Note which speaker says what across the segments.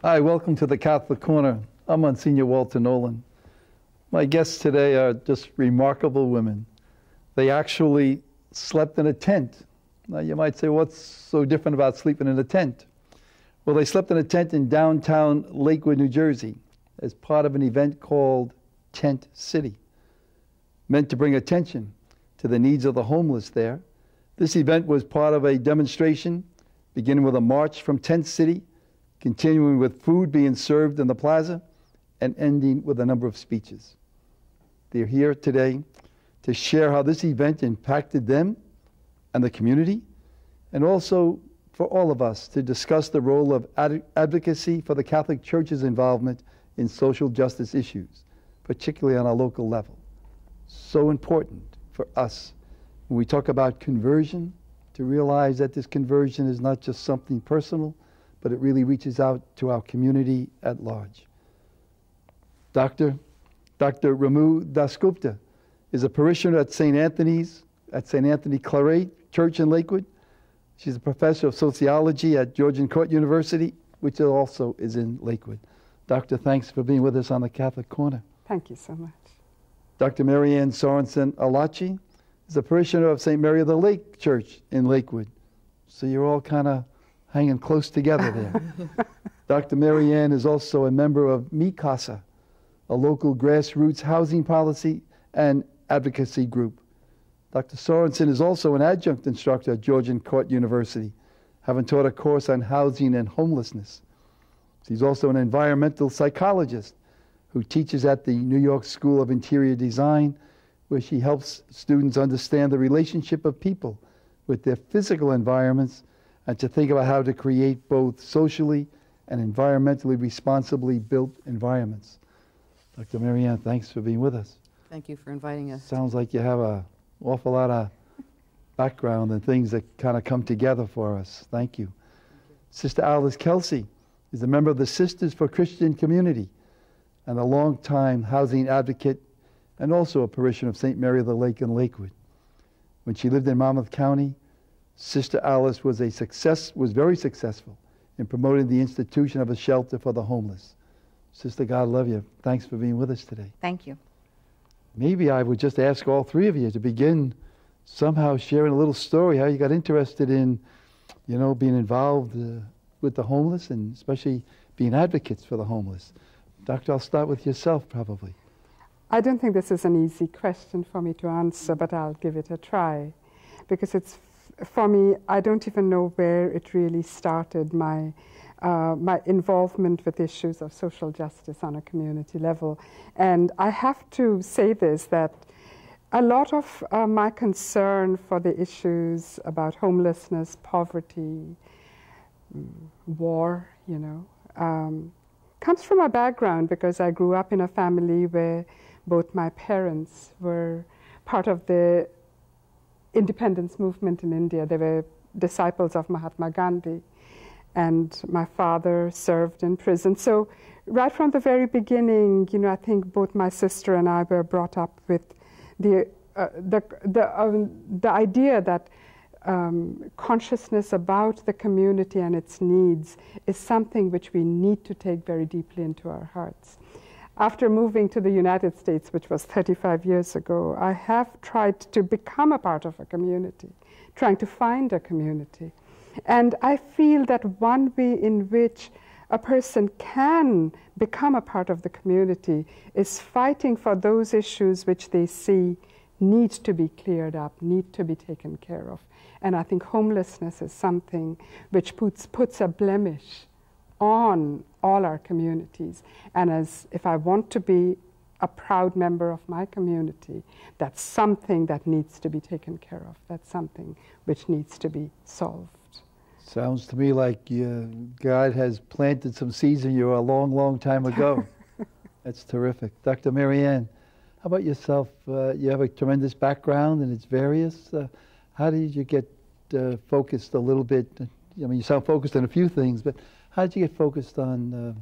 Speaker 1: Hi, welcome to the Catholic Corner. I'm Monsignor Walter Nolan. My guests today are just remarkable women. They actually slept in a tent. Now you might say, what's so different about sleeping in a tent? Well, they slept in a tent in downtown Lakewood, New Jersey, as part of an event called Tent City, meant to bring attention to the needs of the homeless there. This event was part of a demonstration, beginning with a march from Tent City, continuing with food being served in the plaza, and ending with a number of speeches. They're here today to share how this event impacted them and the community, and also for all of us to discuss the role of advocacy for the Catholic Church's involvement in social justice issues, particularly on a local level. So important for us when we talk about conversion, to realize that this conversion is not just something personal, but it really reaches out to our community at large. Dr. Ramu Dasgupta is a parishioner at St. Anthony Claret Church in Lakewood. She's a professor of sociology at Georgian Court University, which also is in Lakewood. Doctor, thanks for being with us on the Catholic Corner.
Speaker 2: Thank you so much.
Speaker 1: Dr. Marianne Sorensen Alachi is a parishioner of St. Mary of the Lake Church in Lakewood. So you're all kind of hanging close together there. Dr. Marianne is also a member of Mi Casa, a local grassroots housing policy and advocacy group. Dr. Sorensen is also an adjunct instructor at Georgian Court University, having taught a course on housing and homelessness. She's also an environmental psychologist who teaches at the New York School of Interior Design, where she helps students understand the relationship of people with their physical environments and to think about how to create both socially and environmentally responsibly built environments. Dr. Marianne, thanks for being with us.
Speaker 3: Thank you for inviting us.
Speaker 1: Sounds like you have an awful lot of background and things that kind of come together for us. Thank you. Sister Alice Kelsey is a member of the Sisters for Christian Community and a longtime housing advocate and also a parishioner of St. Mary of the Lake in Lakewood. When she lived in Monmouth County, Sister Alice was very successful in promoting the institution of a shelter for the homeless. Sister, God love you. Thanks for being with us today.
Speaker 4: Thank you.
Speaker 1: Maybe I would just ask all three of you to begin somehow sharing a little story, how you got interested in, being involved with the homeless and especially being advocates for the homeless. Doctor, I'll start with yourself probably.
Speaker 2: I don't think this is an easy question for me to answer, but I'll give it a try. Because for me, I don't even know where it really started, my involvement with issues of social justice on a community level. And I have to say this, that a lot of my concern for the issues about homelessness, poverty, war, comes from a background because I grew up in a family where both my parents were part of the independence movement in India. They were disciples of Mahatma Gandhi. And my father served in prison. So right from the very beginning, I think both my sister and I were brought up with the idea that consciousness about the community and its needs is something which we need to take very deeply into our hearts. After moving to the United States, which was 35 years ago, I have tried to become a part of a community, trying to find a community. And I feel that one way in which a person can become a part of the community is fighting for those issues which they see need to be cleared up, need to be taken care of. And I think homelessness is something which puts a blemish on all our communities. And as if I want to be a proud member of my community, that's something that needs to be taken care of. That's something which needs to be solved.
Speaker 1: Sounds to me like God has planted some seeds in you a long, long time ago. That's terrific. Dr. Marianne, how about yourself? You have a tremendous background and it's various. How did you get focused a little bit? You sound focused on a few things, but how did you get focused on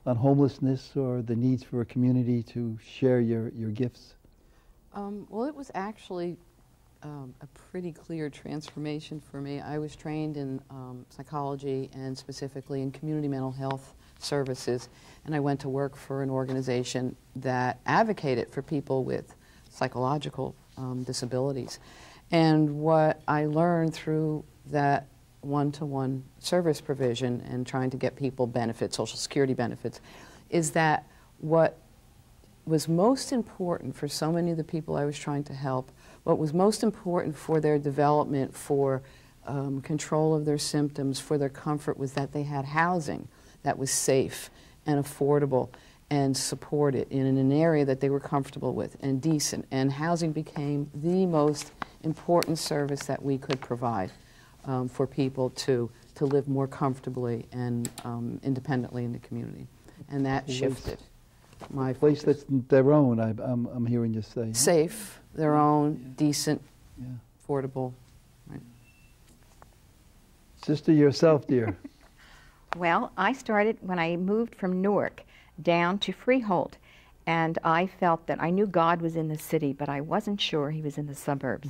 Speaker 1: homelessness or the needs for a community to share your gifts?
Speaker 3: Well, it was actually a pretty clear transformation for me. I was trained in psychology and specifically in community mental health services, and I went to work for an organization that advocated for people with psychological disabilities. And what I learned through that one-to-one service provision and trying to get people benefits, Social Security benefits, is that what was most important for so many of the people I was trying to help, what was most important for their development, for control of their symptoms, for their comfort, was that they had housing that was safe and affordable and supported in an area that they were comfortable with and decent. And housing became the most important service that we could provide for people to live more comfortably and independently in the community. And that shifted my
Speaker 1: place
Speaker 3: focus.
Speaker 1: that's their own, I'm hearing you say.
Speaker 3: Safe, their own,
Speaker 1: Yeah.
Speaker 3: decent,
Speaker 1: Yeah.
Speaker 3: affordable. Right.
Speaker 1: Sister, yourself, dear.
Speaker 4: Well, I started when I moved from Newark down to Freehold, and I felt that I knew God was in the city, but I wasn't sure he was in the suburbs.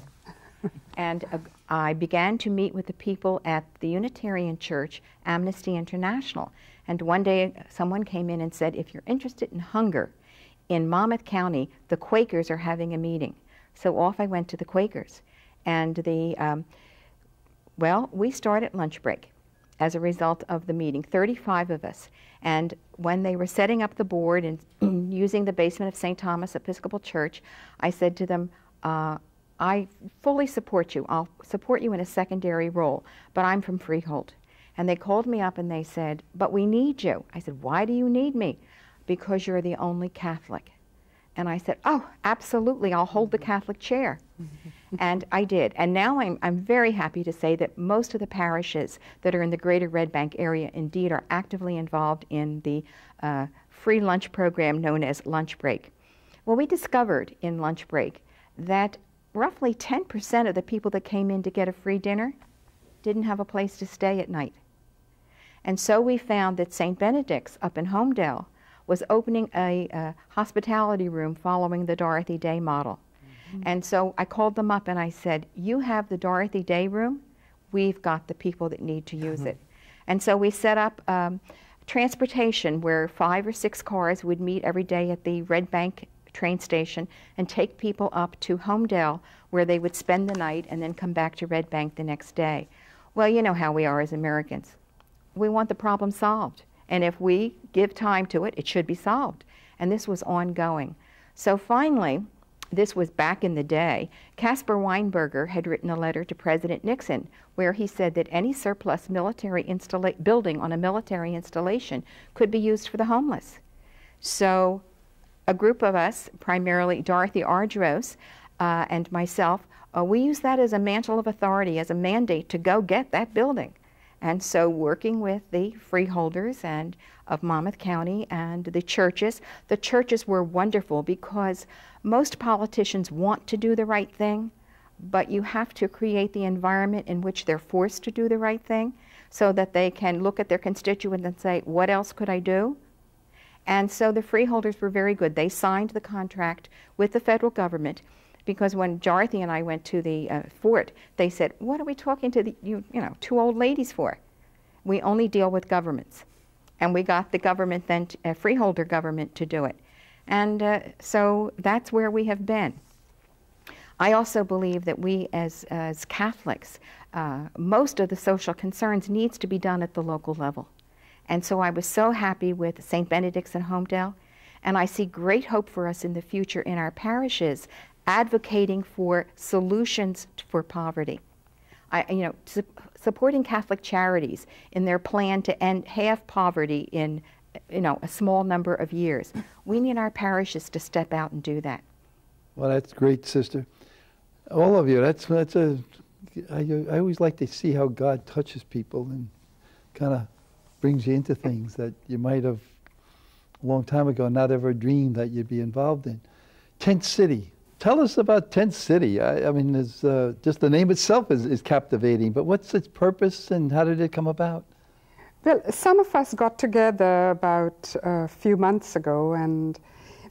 Speaker 4: And I began to meet with the people at the Unitarian Church, Amnesty International. And one day someone came in and said, if you're interested in hunger, in Monmouth County, the Quakers are having a meeting. So off I went to the Quakers. And well, we started lunch break as a result of the meeting, 35 of us. And when they were setting up the board and using the basement of St. Thomas Episcopal Church, I said to them, I fully support you. I'll support you in a secondary role, but I'm from Freehold. And they called me up and they said, but we need you. I said, why do you need me? Because you're the only Catholic. And I said, oh, absolutely, I'll hold the Catholic chair. And I did. And now I'm very happy to say that most of the parishes that are in the greater Red Bank area indeed are actively involved in the free lunch program known as Lunch Break. Well, we discovered in Lunch Break that roughly 10% of the people that came in to get a free dinner didn't have a place to stay at night. And so we found that St. Benedict's up in Homedale was opening a hospitality room following the Dorothy Day model. Mm-hmm. And so I called them up and I said, you have the Dorothy Day room, we've got the people that need to use it. And so we set up transportation where 5 or 6 cars would meet every day at the Red Bank train station and take people up to Homedale where they would spend the night and then come back to Red Bank the next day. Well, you know how we are as Americans. We want the problem solved. And if we give time to it, it should be solved. And this was ongoing. So finally, this was back in the day, Caspar Weinberger had written a letter to President Nixon where he said that any surplus military building on a military installation could be used for the homeless. So a group of us, primarily Dorothy Ardros and myself, we used that as a mantle of authority, as a mandate to go get that building. And so working with the freeholders and of Monmouth County and the churches were wonderful because most politicians want to do the right thing, but you have to create the environment in which they're forced to do the right thing so that they can look at their constituents and say, what else could I do? And so the freeholders were very good. They signed the contract with the federal government because when Dorothy and I went to the fort, they said, what are we talking to the, you know, 2 old ladies for? We only deal with governments. And we got the government then, freeholder government, to do it. And so that's where we have been. I also believe that we as Catholics, most of the social concerns needs to be done at the local level. And so I was so happy with St. Benedict's and Homedale, and I see great hope for us in the future in our parishes advocating for solutions for poverty. Supporting Catholic charities in their plan to end half poverty in a small number of years. We need our parishes to step out and do that.
Speaker 1: Well, that's great, Sister. All of you, I always like to see how God touches people and kind of brings you into things that you might have a long time ago not ever dreamed that you'd be involved in. Tent City. Tell us about Tent City. I mean, just the name itself is captivating, but what's its purpose and how did it come about?
Speaker 2: Well, some of us got together about a few months ago, and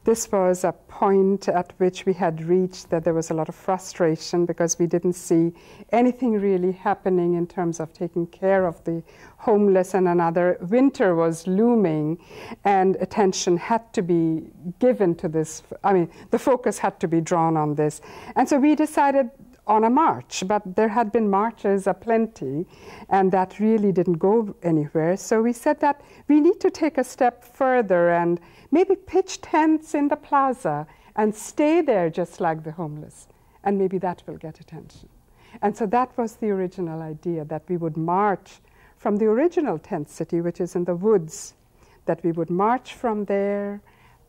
Speaker 2: This was a point at which we had reached that there was a lot of frustration because we didn't see anything really happening in terms of taking care of the homeless, and another winter was looming, and attention had to be given to this. I mean, the focus had to be drawn on this. And so we decided on a march, but there had been marches aplenty, and that really didn't go anywhere. So we said that we need to take a step further and maybe pitch tents in the plaza and stay there just like the homeless, and maybe that will get attention. And so that was the original idea, that we would march from the original tent city, which is in the woods, that we would march from there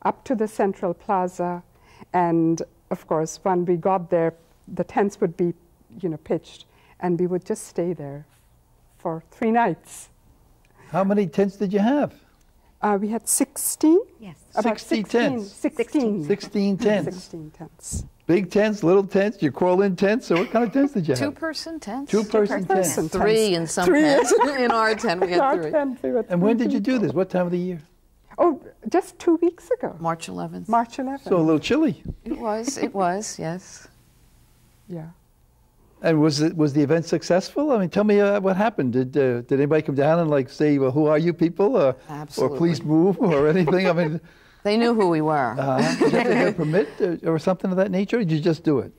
Speaker 2: up to the central plaza, and of course when we got there, the tents would be, pitched, and we would just stay there for 3 nights.
Speaker 1: How many tents did you have?
Speaker 2: We had 16.
Speaker 4: Yes.
Speaker 2: About
Speaker 1: 60 tents.
Speaker 2: 16.
Speaker 1: 16 tents.
Speaker 2: 16 tents.
Speaker 1: Big tents, little tents, you crawl in tents. So what kind of tents did you have?
Speaker 3: 2-person tents.
Speaker 1: 2-person tents.
Speaker 3: 3 in some tents. In our tent, we had 3.
Speaker 1: And when did you do this? What time of the year?
Speaker 2: Oh, just 2 weeks ago.
Speaker 3: March 11th.
Speaker 2: March 11th.
Speaker 1: So a little chilly.
Speaker 3: It was, yes.
Speaker 2: Yeah.
Speaker 1: And was the event successful? I mean, tell me what happened. Did anybody come down and say, well, who are you people?
Speaker 3: Absolutely.
Speaker 1: Or please move or anything? I mean,
Speaker 3: they knew who we were.
Speaker 1: Did you have to get a permit or something of that nature, or did you just do it?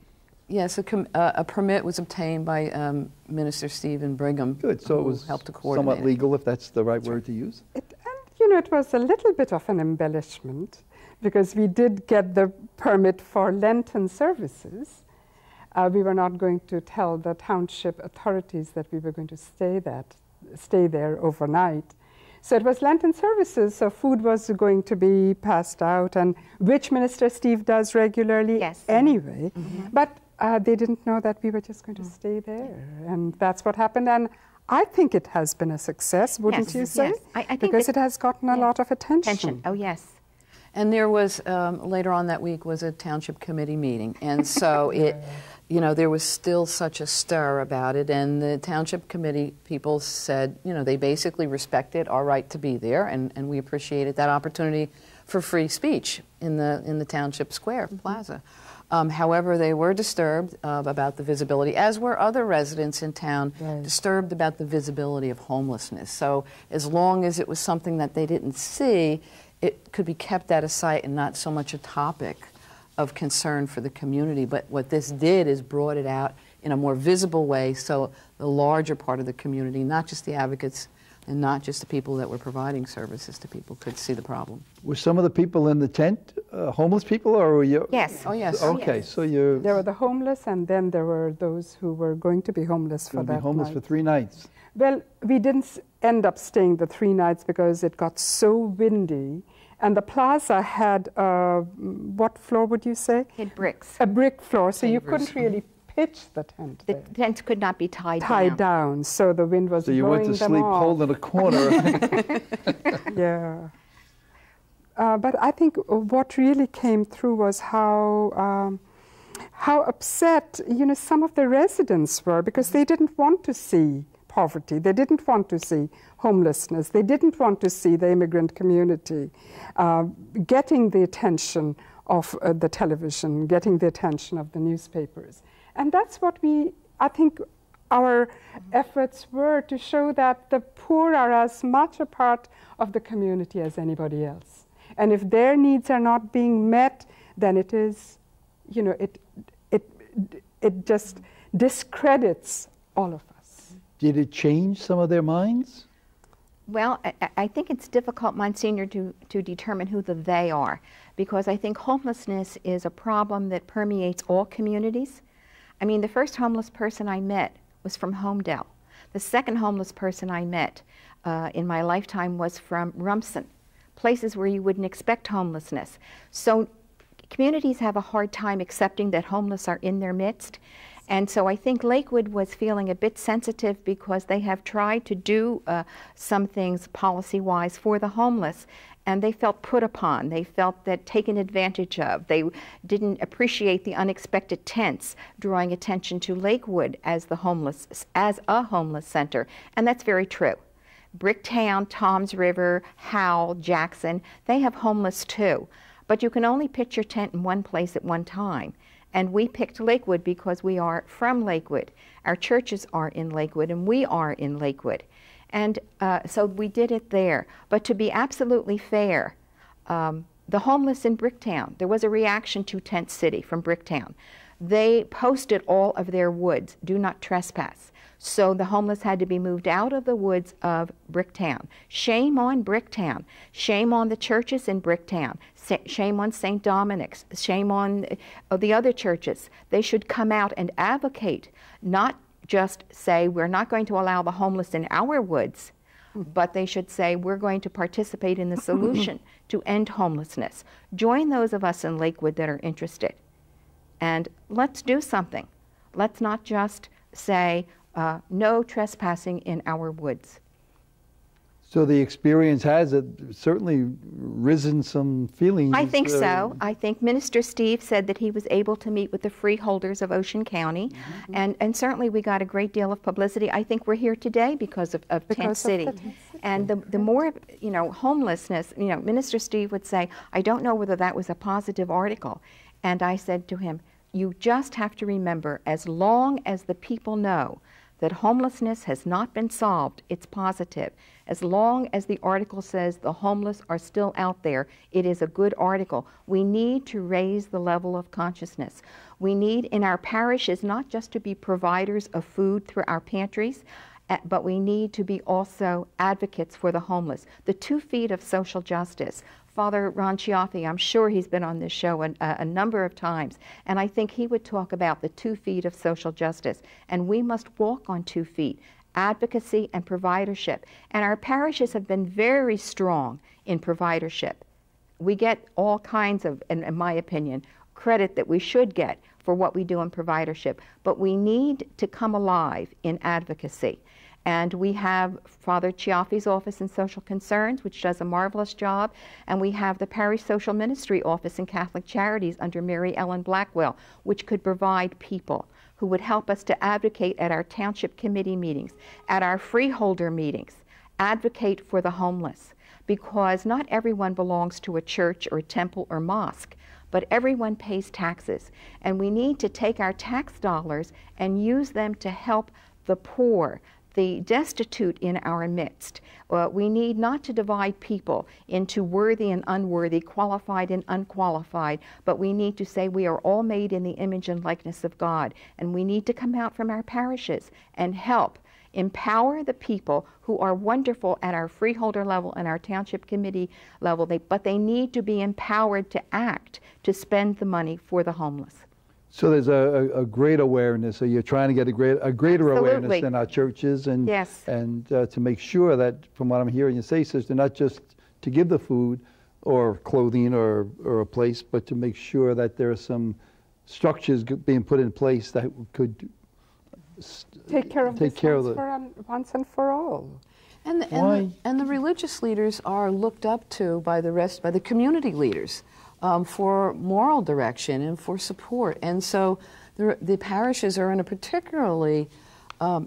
Speaker 3: Yes, a permit was obtained by Minister Stephen Brigham.
Speaker 1: Good, so it was
Speaker 3: helped to coordinate
Speaker 1: somewhat legal, if that's the right word to use.
Speaker 2: It was a little bit of an embellishment, because we did get the permit for Lenten services. We were not going to tell the township authorities that we were going to stay there overnight. So it was Lenten services, so food was going to be passed out, and which Minister Steve does regularly anyway. Mm-hmm. But they didn't know that we were just going to stay there, and that's what happened. And I think it has been a success, wouldn't you say?
Speaker 4: Yes, I think
Speaker 2: because it has gotten a lot of attention.
Speaker 4: Oh, yes.
Speaker 3: And there was, later on that week, was a township committee meeting, and so there was still such a stir about it, and the township committee people said, they basically respected our right to be there, and we appreciated that opportunity for free speech in the township square plaza. However, they were disturbed about the visibility, as were other residents in town, disturbed about the visibility of homelessness. So as long as it was something that they didn't see, it could be kept out of sight and not so much a topic of concern for the community. But what this did is brought it out in a more visible way, so the larger part of the community, not just the advocates and not just the people that were providing services to people, could see the problem.
Speaker 1: Were some of the people in the tent homeless people, or were you?
Speaker 4: Yes.
Speaker 3: Oh, yes.
Speaker 1: Okay, so you...
Speaker 2: There were the homeless, and then there were those who were going to be homeless for that night.
Speaker 1: Homeless for 3 nights.
Speaker 2: Well, we didn't end up staying the 3 nights because it got so windy, and the plaza had, what floor would you say?
Speaker 4: It had bricks.
Speaker 2: A brick floor, so you couldn't really pitch the tent
Speaker 4: The
Speaker 2: there.
Speaker 4: tents could not be tied
Speaker 2: down, so the wind was blowing them off.
Speaker 1: So you went to sleep holding a corner.
Speaker 2: Yeah. But I think what really came through was how upset, some of the residents were, because they didn't want to see poverty. They didn't want to see homelessness. They didn't want to see the immigrant community getting the attention of the television, getting the attention of the newspapers. And that's what I think our efforts were, to show that the poor are as much a part of the community as anybody else. And if their needs are not being met, then it is, it just discredits all of us.
Speaker 1: Did it change some of their minds?
Speaker 4: Well, I think it's difficult, Monsignor, to determine who the they are, because I think homelessness is a problem that permeates all communities. I mean, the first homeless person I met was from Homedale. The second homeless person I met in my lifetime was from Rumson, places where you wouldn't expect homelessness. So communities have a hard time accepting that homeless are in their midst. And so I think Lakewood was feeling a bit sensitive, because they have tried to do some things policy-wise for the homeless, and they felt put upon. They felt that taken advantage of. They didn't appreciate the unexpected tents, drawing attention to Lakewood as a homeless center, and that's very true. Bricktown, Toms River, Howell, Jackson, they have homeless too. But you can only pitch your tent in one place at one time. And we picked Lakewood because we are from Lakewood. Our churches are in Lakewood, and we are in Lakewood. And so we did it there. But to be absolutely fair, the homeless in Bricktown, there was a reaction to Tent City from Bricktown. They posted all of their woods, do not trespass. So the homeless had to be moved out of the woods of Bricktown. Shame on Bricktown. Shame on the churches in Bricktown. Shame on St. Dominic's. Shame on the other churches. They should come out and advocate, not just say we're not going to allow the homeless in our woods, but they should say we're going to participate in the solution to end homelessness. Join those of us in Lakewood that are interested. And let's do something. Let's not just say no trespassing in our woods.
Speaker 1: So the experience has certainly risen some feelings.
Speaker 4: I think so. I think Minister Steve said that he was able to meet with the freeholders of Ocean County, and certainly we got a great deal of publicity. I think we're here today because of Tent City. And the more, homelessness, Minister Steve would say, I don't know whether that was a positive article. And I said to him, you just have to remember, as long as the people know that homelessness has not been solved, it's positive. As long as the article says the homeless are still out there, it is a good article. We need to raise the level of consciousness. We need in our parishes not just to be providers of food through our pantries, but we need to be also advocates for the homeless. The 2 feet of social justice. Father Ron Chiaffi, I'm sure he's been on this show a number of times, and I think he would talk about the 2 feet of social justice. And we must walk on 2 feet, advocacy and providership. And our parishes have been very strong in providership. We get all kinds of, in my opinion, credit that we should get for what we do in providership, but we need to come alive in advocacy. And we have Father Chiaffi's Office in Social Concerns, which does a marvelous job, and we have the Parish Social Ministry Office in Catholic Charities under Mary Ellen Blackwell, which could provide people who would help us to advocate at our township committee meetings, at our freeholder meetings, advocate for the homeless, because not everyone belongs to a church or a temple or mosque, but everyone pays taxes, and we need to take our tax dollars and use them to help the poor, the destitute in our midst. We need not to divide people into worthy and unworthy, qualified and unqualified, but we need to say we are all made in the image and likeness of God, and we need to come out from our parishes and help empower the people who are wonderful at our freeholder level and our township committee level, but they need to be empowered to act, to spend the money for the homeless.
Speaker 1: So there's a great awareness. So you're trying to get a greater
Speaker 4: Absolutely.
Speaker 1: awareness in our churches, and
Speaker 4: Yes.
Speaker 1: and to make sure that, from what I'm hearing you say, Sister, not just to give the food or clothing or a place, but to make sure that there are some structures being put in place that could
Speaker 2: Take care of once and for all.
Speaker 3: And the religious leaders are looked up to by the community leaders for moral direction and for support. And so the parishes are in a particularly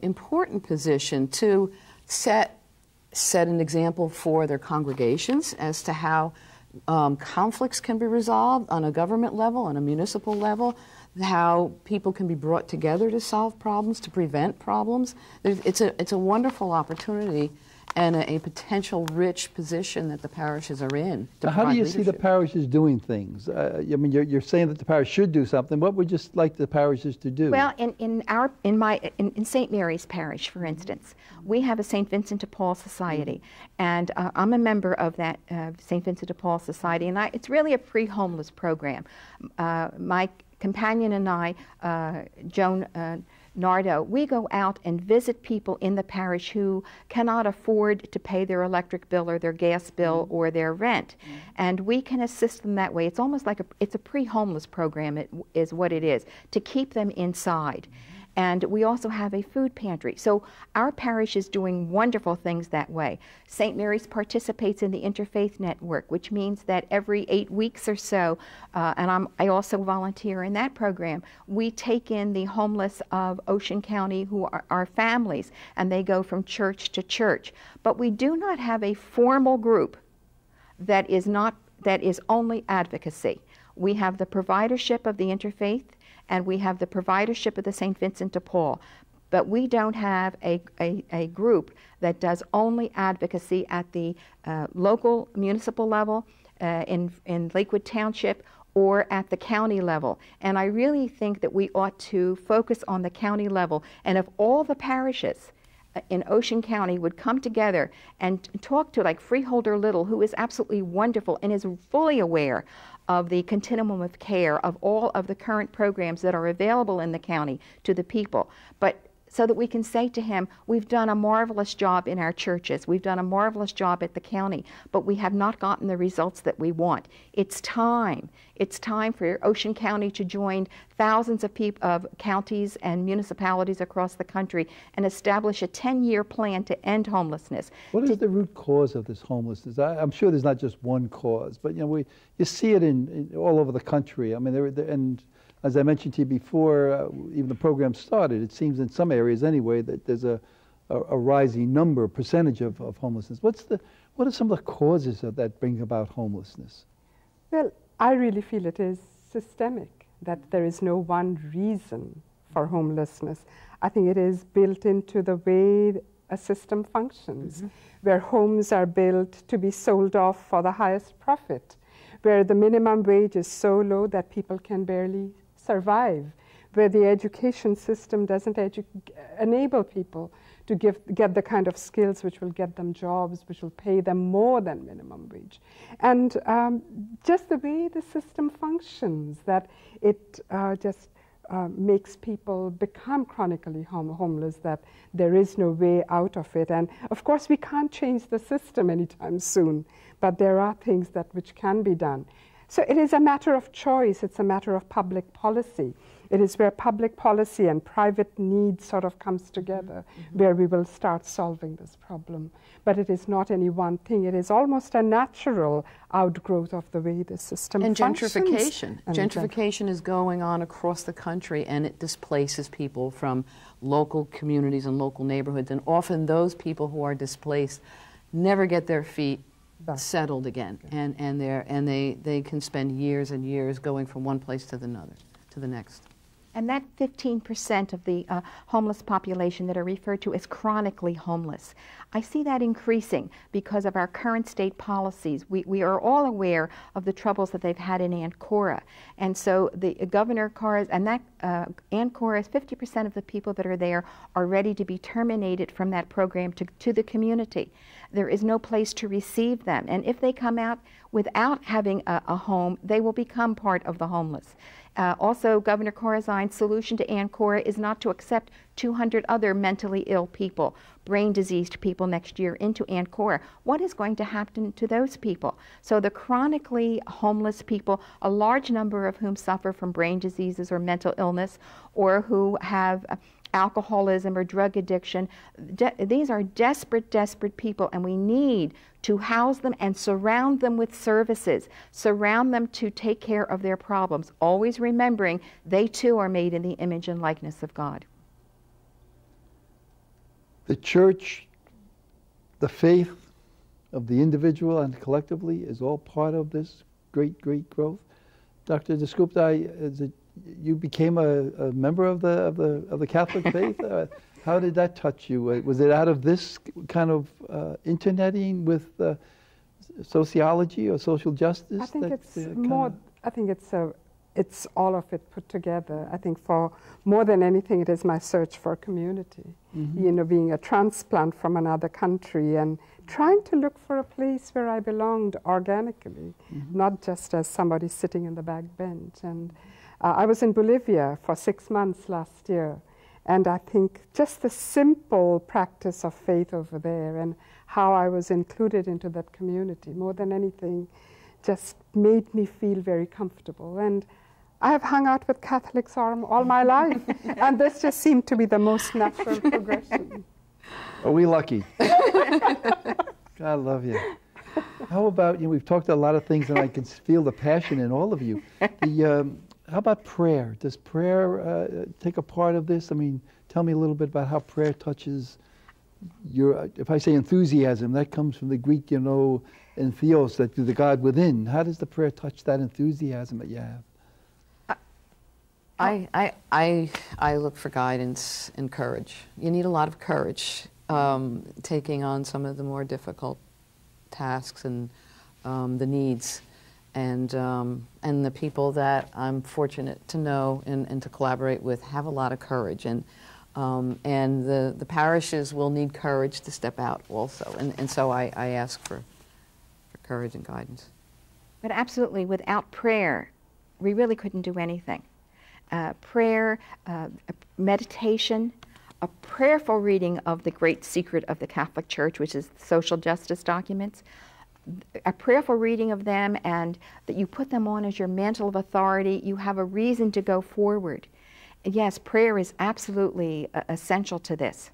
Speaker 3: important position to set an example for their congregations as to how conflicts can be resolved on a government level, on a municipal level, how people can be brought together to solve problems, to prevent problems. It's a wonderful opportunity and a potential rich position that the parishes are in.
Speaker 1: Now, how do you see the parishes doing things? I mean, you're saying that the parish should do something. What would you like the parishes to do?
Speaker 4: Well, in St. Mary's Parish, for instance, we have a St. Vincent de Paul Society, and I'm a member of that St. Vincent de Paul Society, and it's really a pre-homeless program. My companion and I, Joan Nardo, we go out and visit people in the parish who cannot afford to pay their electric bill or their gas bill or their rent, and we can assist them that way. It's almost like it's a pre-homeless program, it is what it is, to keep them inside. And we also have a food pantry. So our parish is doing wonderful things that way. St. Mary's participates in the Interfaith Network, which means that every 8 weeks or so, and I also volunteer in that program, we take in the homeless of Ocean County who are families, and they go from church to church. But we do not have a formal group that is not that is only advocacy. We have the providership of the interfaith, and we have the providership of the St. Vincent de Paul. But we don't have a group that does only advocacy at the local municipal level, in Lakewood Township, or at the county level. And I really think that we ought to focus on the county level. And if all the parishes in Ocean County would come together and talk to, like Freeholder Little, who is absolutely wonderful and is fully aware of the continuum of care of all of the current programs that are available in the county to the people. But so that we can say to him, we've done a marvelous job in our churches, we've done a marvelous job at the county, but we have not gotten the results that we want. It's time. It's time for Ocean County to join thousands of counties and municipalities across the country and establish a 10-year plan to end homelessness.
Speaker 1: What is the root cause of this homelessness? I'm sure there's not just one cause, but you see it in all over the country. I mean, and as I mentioned to you before, even the program started, it seems in some areas anyway that there's a rising percentage of homelessness. What are some of the causes of that bring about homelessness?
Speaker 2: Well, I really feel it is systemic, that there is no one reason for homelessness. I think it is built into the way a system functions, where homes are built to be sold off for the highest profit, where the minimum wage is so low that people can barely survive, where the education system doesn't enable people to get the kind of skills which will get them jobs, which will pay them more than minimum wage. And just the way the system functions, that it just makes people become chronically homeless, that there is no way out of it. And of course we can't change the system anytime soon, but there are things which can be done. So it is a matter of choice, it's a matter of public policy. It is where public policy and private need sort of comes together, where we will start solving this problem. But it is not any one thing, it is almost a natural outgrowth of the way the system functions.
Speaker 3: And gentrification. Gentrification is going on across the country, and it displaces people from local communities and local neighborhoods, and often those people who are displaced never get their feet settled again, and they can spend years and years going from one place to the next.
Speaker 4: And that 15% of the homeless population that are referred to as chronically homeless, I see that increasing because of our current state policies. We are all aware of the troubles that they've had in Ancora. And so the Governor Cora, and that Ancora, 50% of the people that are there are ready to be terminated from that program to the community. There is no place to receive them. And if they come out without having a home, they will become part of the homeless. Also, Governor Corazine's solution to Ancora is not to accept 200 other mentally ill people, brain diseased people next year into Ancora. What is going to happen to those people? So the chronically homeless people, a large number of whom suffer from brain diseases or mental illness, or who have alcoholism or drug addiction, these are desperate, desperate people, and we need to house them and surround them with services, surround them to take care of their problems, always remembering they too are made in the image and likeness of God.
Speaker 1: The church, the faith of the individual and collectively is all part of this great, great growth. Dr. Dasgupta, you became a member of the Catholic faith. How did that touch you? Was it out of this kind of interneting with sociology or social justice?
Speaker 2: I think it's more. I think it's all of it put together. I think for more than anything, it is my search for community. You know, being a transplant from another country and trying to look for a place where I belonged organically, not just as somebody sitting in the back bench. And I was in Bolivia for 6 months last year, and I think just the simple practice of faith over there and how I was included into that community, more than anything, just made me feel very comfortable. And I have hung out with Catholics all my life, and this just seemed to be the most natural progression.
Speaker 1: Are we lucky? God love you. How about, we've talked a lot of things, and I can feel the passion in all of you. How about prayer? Does prayer take a part of this? I mean, tell me a little bit about how prayer touches if I say enthusiasm, that comes from the Greek, you know, entheos, that the God within. How does the prayer touch that enthusiasm that you have?
Speaker 3: I look for guidance and courage. You need a lot of courage taking on some of the more difficult tasks and the needs. And the people that I'm fortunate to know and to collaborate with have a lot of courage. And the parishes will need courage to step out also. And so I ask for courage and guidance.
Speaker 4: But absolutely, without prayer, we really couldn't do anything. Prayer, meditation, a prayerful reading of the great secret of the Catholic Church, which is social justice documents, a prayerful reading of them, and that you put them on as your mantle of authority, you have a reason to go forward. Yes, prayer is absolutely essential to this.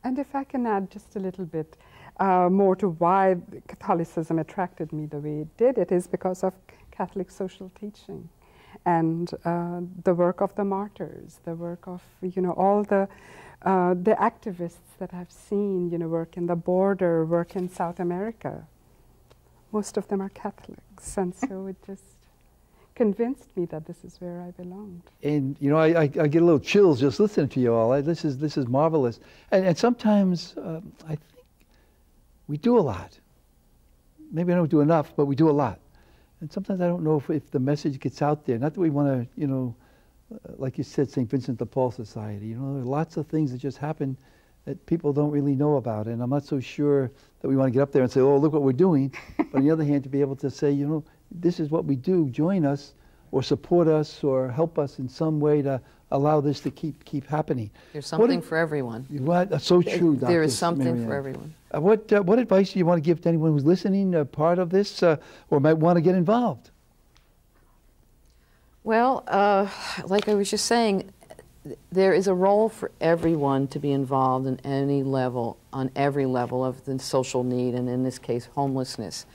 Speaker 2: And if I can add just a little bit more to why Catholicism attracted me the way it did, it is because of Catholic social teaching and the work of the martyrs, the work of, you know, all the activists that I've seen, you know, work in the border, work in South America. Most of them are Catholics, and so it just convinced me that this is where I belonged.
Speaker 1: And you know, I get a little chills just listening to you all. This is marvelous. And sometimes I think we do a lot. Maybe I don't do enough, but we do a lot. And sometimes I don't know if the message gets out there. Not that we want to, you know, like you said, St. Vincent de Paul Society. You know, there are lots of things that just happen that people don't really know about. And I'm not so sure that we want to get up there and say, oh, look what we're doing. But on the other hand, to be able to say, you know, this is what we do. Join us or support us or help us in some way to allow this to keep happening.
Speaker 3: There's something for everyone.
Speaker 1: That's so true, Dr.
Speaker 3: There is something
Speaker 1: Marianne.
Speaker 3: for everyone.
Speaker 1: What advice do you want to give to anyone who's listening, part of this, or might want to get involved?
Speaker 3: Well, like I was just saying, there is a role for everyone to be involved in any level, on every level of the social need, and in this case, homelessness.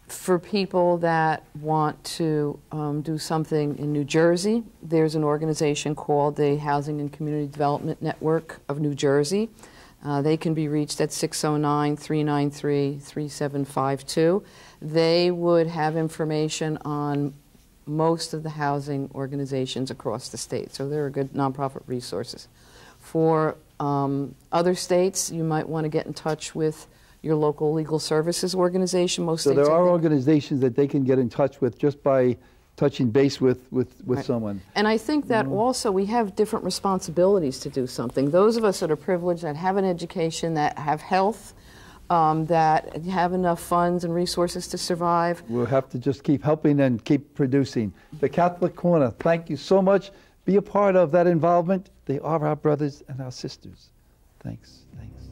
Speaker 3: For people that want to do something in New Jersey, there's an organization called the Housing and Community Development Network of New Jersey. They can be reached at 609-393-3752. They would have information on most of the housing organizations across the state, so they're good nonprofit resources. For other states, you might want to get in touch with your local legal services organization. Most
Speaker 1: so
Speaker 3: states,
Speaker 1: there are organizations that they can get in touch with just by touching base with right. someone.
Speaker 3: And I think that also we have different responsibilities to do something. Those of us that are privileged, that have an education, that have health, that have enough funds and resources to survive.
Speaker 1: We'll have to just keep helping and keep producing. The Catholic Corner, thank you so much. Be a part of that involvement. They are our brothers and our sisters. Thanks. Thanks.